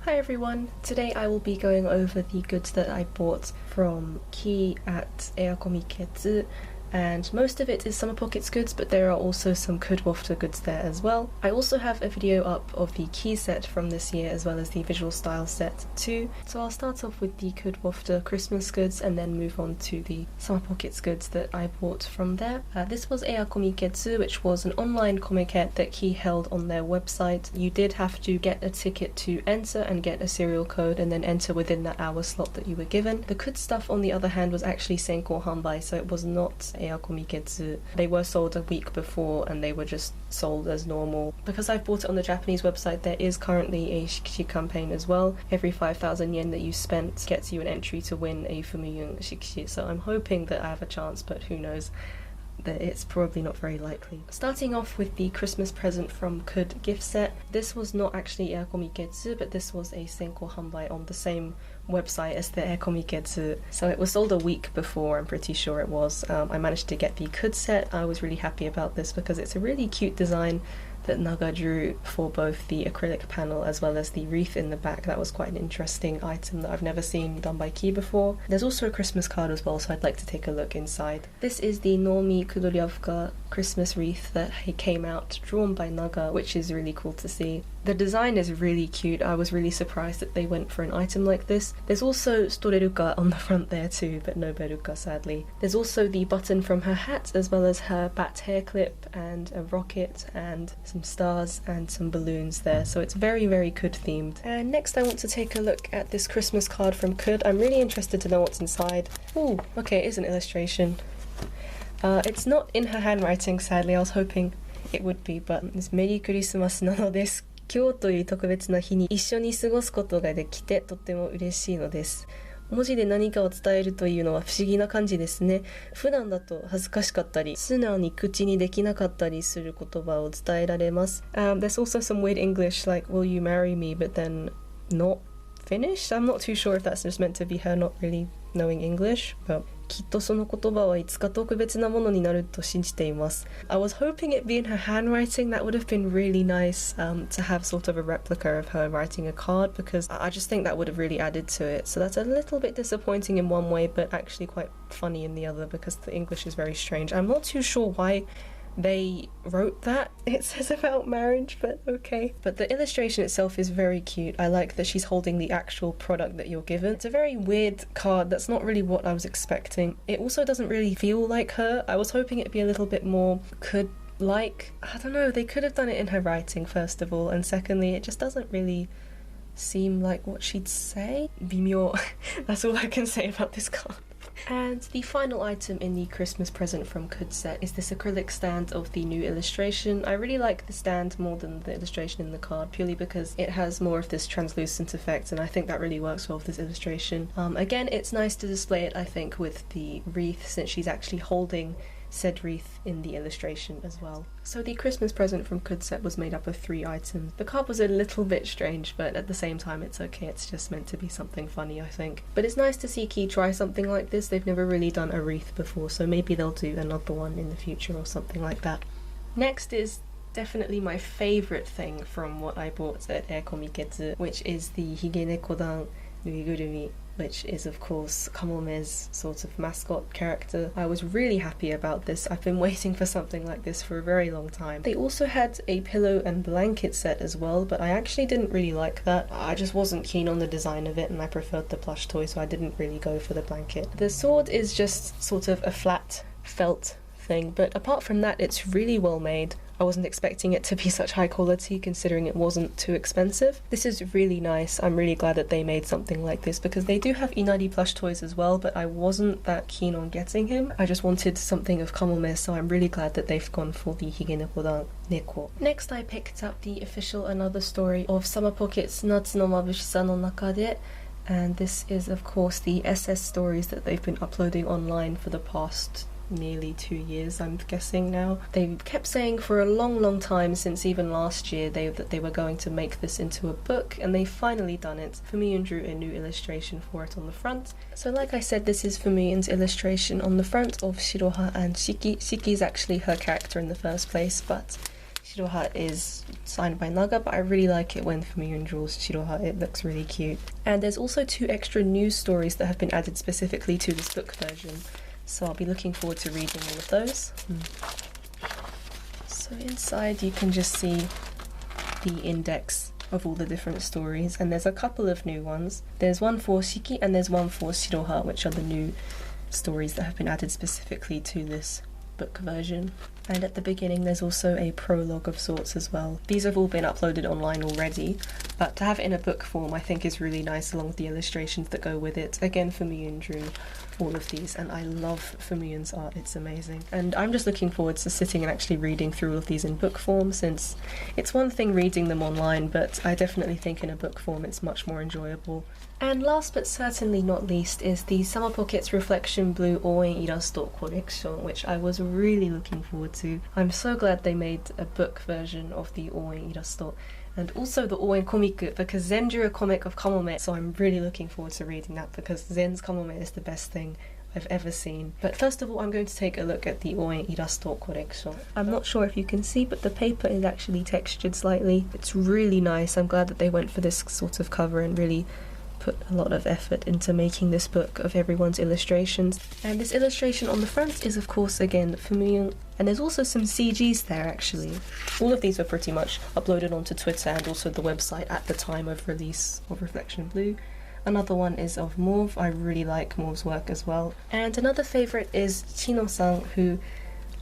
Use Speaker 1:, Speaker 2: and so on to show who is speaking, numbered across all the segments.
Speaker 1: Hi everyone! Today I will be going over the goods that I bought from Key at Comiket, and most of it is Summer Pockets goods, but there are also some Kudwafter goods there as well. I also have a video up of the Key set from this year as well as the visual style set too. So I'll start off with the Kudwafter Christmas goods and then move on to the Summer Pockets goods that I bought from there. This was Comiket, which was an online Comiket that Key held on their website. You did have to get a ticket to enter and get a serial code and then enter within that hour slot that you were given. The Kud stuff on the other hand was actually Senko Hanbai, so it was not Comiket. They were sold a week before and they were just sold as normal. Because I've bought it on the Japanese website, there is currently a Shikishi campaign as well. Every 5,000 yen that you spent gets you an entry to win a Fumiyun Shikishi, so I'm hoping that I have a chance, but who knows. That it's probably not very likely. Starting off with the Christmas present from Kud gift set. This was not actually Comiket, but this was a Senko Hanbai on the same website as the Comiket. So it was sold a week before, I'm pretty sure it was. I managed to get the Kud set. I was really happy about this because it's a really cute design that Naga drew for both the acrylic panel as well as the wreath in the back. That was quite an interesting item that I've never seen done by Key before. There's also a Christmas card as well, so I'd like to take a look inside. This is the Nomi Kudoryavka Christmas wreath that came out, drawn by Naga, which is really cool to see. The design is really cute. I was really surprised that they went for an item like this. There's also Storeruka on the front there too, but no Beruka sadly. There's also the button from her hat as well as her bat hair clip and a rocket and some stars and some balloons there, so it's very Kud themed. And next I want to take a look at this Christmas card from Kud. I'm really interested to know what's inside. Ooh, okay, it is an illustration. It's not in her handwriting sadly. I was hoping it would be, but it's Merry Christmas なのです。今日という特別な日に一緒に過ごすことができてとっても嬉しいのです。文字で何かを伝えるというのは不思議な感じですね。普段だと恥ずかしかったり、素直に口にできなかったりする言葉を伝えられます。There's also some weird English like, will you marry me, but then not finished? I'm not too sure if that's just meant to be her not really knowing English, but きっとその言葉はいつか特別なものになると信じています。I was hoping it'd be in her handwriting. That would have been really nice to have sort of a replica of her writing a card, because I just think that would have really added to it. So that's a little bit disappointing in one way, but actually quite funny in the other because the English is very strange. I'm not too sure why they wrote that it says about marriage, but okay. But the illustration itself is very cute. I like that she's holding the actual product that you're given. It's a very weird card. That's not really what I was expecting. It also doesn't really feel like her. I was hoping it'd be a little bit more like, I don't know, they could have done it in her writing first of all, and secondly it just doesn't really seem like what she'd say. Bimyo. That's all I can say about this card. And the final item in the Christmas present from Kud set is this acrylic stand of the new illustration. I really like the stand more than the illustration in the card, purely because it has more of this translucent effect, and I think that really works well with this illustration. Again, it's nice to display it, I think, with the wreath, since she's actually holding said wreath in the illustration as well. So the Christmas present from Kud set was made up of 3 items. The card was a little bit strange, but at the same time it's okay, it's just meant to be something funny, I think. But it's nice to see Key try something like this. They've never really done a wreath before, so maybe they'll do another one in the future or something like that. Next is definitely my favourite thing from what I bought at Comiket, which is the Higenekodan Nuigurumi, which is of course Kamome's sort of mascot character. I was really happy about this. I've been waiting for something like this for a very long time. They also had a pillow and blanket set as well, but I actually didn't really like that. I just wasn't keen on the design of it and I preferred the plush toy, so I didn't really go for the blanket. The sword is just sort of a flat felt thing, but apart from that it's really well made. I wasn't expecting it to be such high quality considering it wasn't too expensive. This is really nice. I'm really glad that they made something like this, because they do have Inari plush toys as well, but I wasn't that keen on getting him. I just wanted something of Kamome, so I'm really glad that they've gone for the Higenekodan Neko. Next I picked up the official Another Story of Summer Pockets Natsu no Mabushisa no Nakade, and this is of course the SS stories that they've been uploading online for the past nearly 2 years, I'm guessing now. They kept saying for a long time, since even last year, that they were going to make this into a book, and they've finally done it. Fumiyun drew a new illustration for it on the front. So like I said, this is Fumiyun's illustration on the front of Shiroha and Shiki. Shiki is actually her character in the first place, but Shiroha is signed by Naga, but I really like it when Fumiyun draws Shiroha. It looks really cute. And there's also 2 extra news stories that have been added specifically to this book version, so I'll be looking forward to reading all of those. So inside you can just see the index of all the different stories, and there's a couple of new ones. There's one for Shiki and there's one for Shiroha, which are the new stories that have been added specifically to this book version. And at the beginning there's also a prologue of sorts as well. These have all been uploaded online already, but to have it in a book form I think is really nice, along with the illustrations that go with it. Again, Fumiyun drew all of these and I love Fumiyun's art, it's amazing. And I'm just looking forward to sitting and actually reading through all of these in book form, since it's one thing reading them online, but I definitely think in a book form it's much more enjoyable. And last but certainly not least is the Summer Pockets Reflection Blue Oen Irasto collection, which I was really looking forward to. I'm so glad they made a book version of the Oen Irasto, and also the Oen comic, because Zen drew a comic of Kamome, so I'm really looking forward to reading that because Zen's Kamome is the best thing I've ever seen. But first of all, I'm going to take a look at the Oen Irasto collection. I'm not sure if you can see, but the paper is actually textured slightly. It's really nice. I'm glad that they went for this sort of cover and really put a lot of effort into making this book of everyone's illustrations. And this illustration on the front is of course again Fumiyun, and there's also some CGs there actually. All of these were pretty much uploaded onto Twitter and also the website at the time of release of Reflection Blue. Another one is of Mauve. I really like Mauve's work as well. And another favourite is Chino-san, who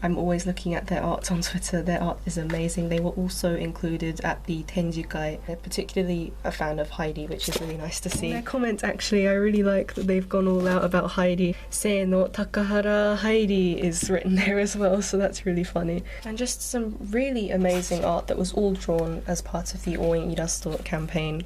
Speaker 1: I'm always looking at their art on Twitter. Their art is amazing. They were also included at the Tenjikai. They're particularly a fan of Heidi, which is really nice to see. Their comments actually, I really like that they've gone all out about Heidi. Sei no Takahara Heidi is written there as well, so that's really funny. And just some really amazing art that was all drawn as part of the Oen Irasto campaign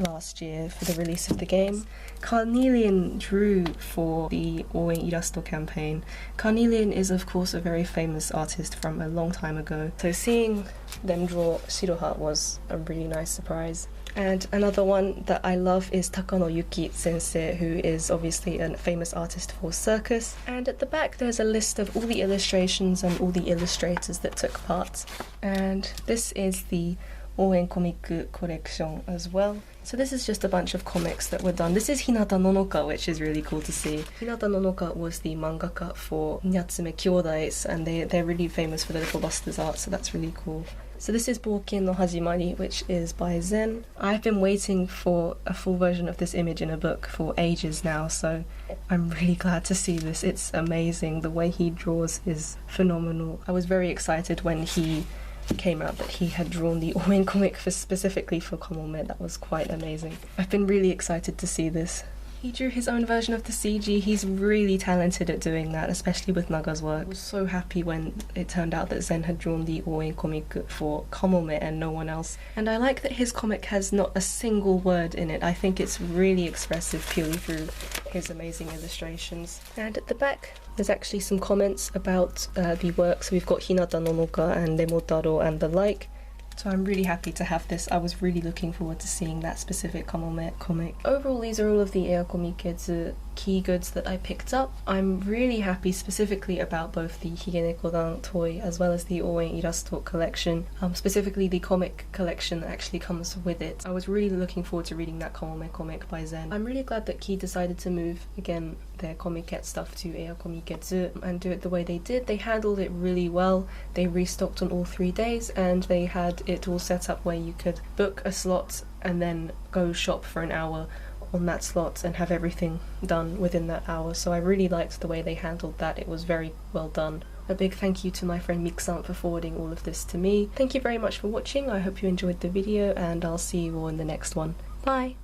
Speaker 1: last year for the release of the game. Carnelian drew for the Oen Irasto campaign. Carnelian is of course a very famous artist from a long time ago, so seeing them draw Shiroha was a really nice surprise. And another one that I love is Takano Yuki sensei, who is obviously a famous artist for circus. And at the back there's a list of all the illustrations and all the illustrators that took part. And this is the Oen comic collection as well. So this is just a bunch of comics that were done. This is Hinata Nonoka, which is really cool to see. Hinata Nonoka was the mangaka for Nyatsume Kyodais, and they're really famous for the Little Busters art, so that's really cool. So this is Boken no Hajimari, which is by Zen. I've been waiting for a full version of this image in a book for ages now, so I'm really glad to see this. It's amazing. The way he draws is phenomenal. I was very excited when he came out that he had drawn the Oen comic specifically for Kamome. That was quite amazing. I've been really excited to see this. He drew his own version of the CG. He's really talented at doing that, especially with Naga's work. I was so happy when it turned out that Zen had drawn the Oen comic for Kamome and no one else. And I like that his comic has not a single word in it. I think it's really expressive purely through his amazing illustrations. And at the back there's actually some comments about the work. So we've got Hinata Nonoka and Nemotaro and the like. So I'm really happy to have this. I was really looking forward to seeing that specific Kamome comic. Overall, these are all of the Comiket key goods that I picked up. I'm really happy specifically about both the Higenekodan toy as well as the Oen Irasto collection, specifically the comic collection that actually comes with it. I was really looking forward to reading that Kamome comic by Zen. I'm really glad that Key decided to move, again, their Comiket stuff to Comiket and do it the way they did. They handled it really well. They restocked on all 3 days and they had it all set up where you could book a slot and then go shop for an hour on that slot and have everything done within that hour. So I really liked the way they handled that. It was very well done. A big thank you to my friend Mik-san for forwarding all of this to me. Thank you very much for watching. I hope you enjoyed the video and I'll see you all in the next one. Bye!